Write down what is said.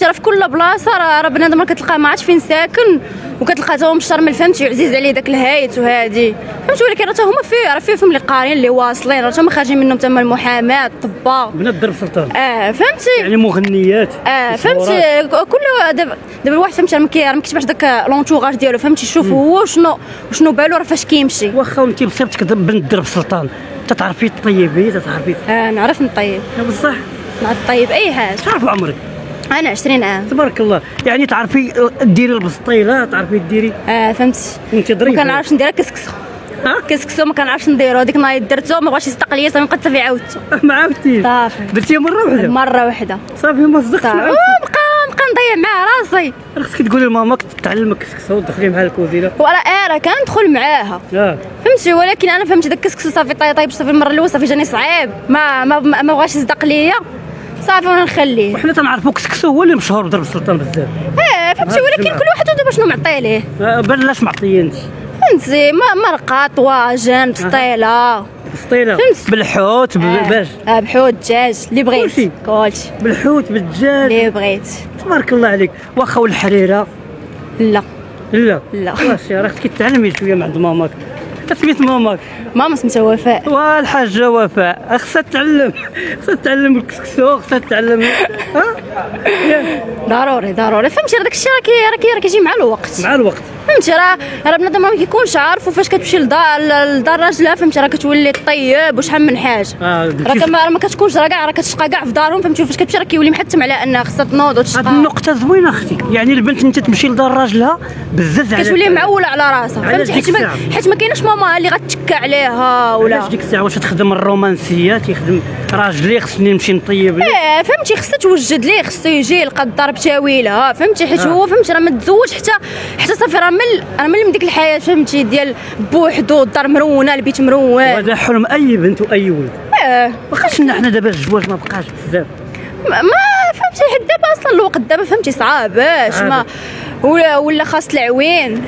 راه في كل بلاصه راه بنادم كتلقاه ما عرفتش فين ساكن، وكتلقى تا هو مشرمل فهمتي، عزيز عليه داك الهايت وهادي فهمتي. ولكن راه هما فيهم اللي قارين اللي واصلين، راه هما خارجين منهم تما المحاماه الطباء بنات درب سلطان. فهمتي يعني مغنيات. فهمتي كل دابا الواحد فهمتي راه ما كيتبعش داك لونتوراج ديالو فهمتي، شوف هو شنو بالو راه فاش كيمشي. واخا انت بصفتك بنت درب سلطان تتعرفي الطيبيه تتعرفي؟ نعرف نطيب بصح نعرف نطيب اي حاجه. تعرف عمرك؟ انا 20 عام. تبارك الله. يعني تعرفي ديري البسطيله تعرفي ديري فهمتي. انت ظريفه. ما كنعرفش نديرها كسكسو. كسكسو ما كنعرفش نديرو، ديك النهار درتو ما بغاش يصدق ليا صافي بقيت صافي عاودتو. ما عاودتيش؟ صافي درتيها مره واحده صافي ما صدقتش. بقى نضيع مع راسي. خصك تقولي لماماك تعلمك كسكسو ودخلي معها الكوزينه. راه كندخل معاها فهمتي، ولكن انا فهمتي داك الكسكسو صافي طيب صافي المره الاولى صافي جاني صعيب، ما بغاش يصدق ليا صافي وانا نخليه. وحنا تنعرفوا كسكسو هو اللي مشهور بدرب السلطان بزاف. فهمتي، ولكن كل واحد عنده شنو معطي ليه. بلاش معطيه انت فهمتي، مرقه طواجن بسطيله فهمتي، بالحوت باش بحوت دجاج اللي بغيتي كلشي، بالحوت بالدجاج اللي بغيتي. تبارك الله عليك. واخا والحريره لا واش راه خصك تعلمي شويه مع عند ماماك. سميت ماماك؟ ماما سميتها وفاء. والحاجه وفاء خصها تعلم الكسكسو، خصها تعلم. ضروري فهمتي، راه داك الشيء راه كيجي مع الوقت فهمتي. راه بنادم ما كيكونش عارف، وفاش كتمشي لدار راجلها فهمتي راه كتولي طيب وشحال من حاجه. راه ما كتكونش راه كتشقى كاع في دارهم فهمتي، وفاش كتمشي راه كيولي محتم على انها خصها تنوض وتشقى. هاد النقطه زوينه اختي، يعني البنت انت تمشي لدار راجلها بزز على كتولي معوله على راسها فهمتي، حيت ما كايناش ماما اللي غتشكى عليها ولا. علاش ديك الساعه واش تخدم الرومانسيه تيخدم راجلي خصني نمشي نطيب ليه؟ فهمتي، خصها توجد ليه، خصو يجي يلقى الدار بتاويلها فهمتي، حيت هو فهمتي راه ما تزوج حتى صافي راه من ديك الحياه فهمتي ديال بوحدو، الدار مرونه البيت مرون. هذا حلم اي بنت واي ولد. واخا شفنا حنا دابا الزواج ما بقاش بزاف ما فهمتي، حيت دابا اصلا الوقت دابا فهمتي صعاب باش ما ولا خاص العوين.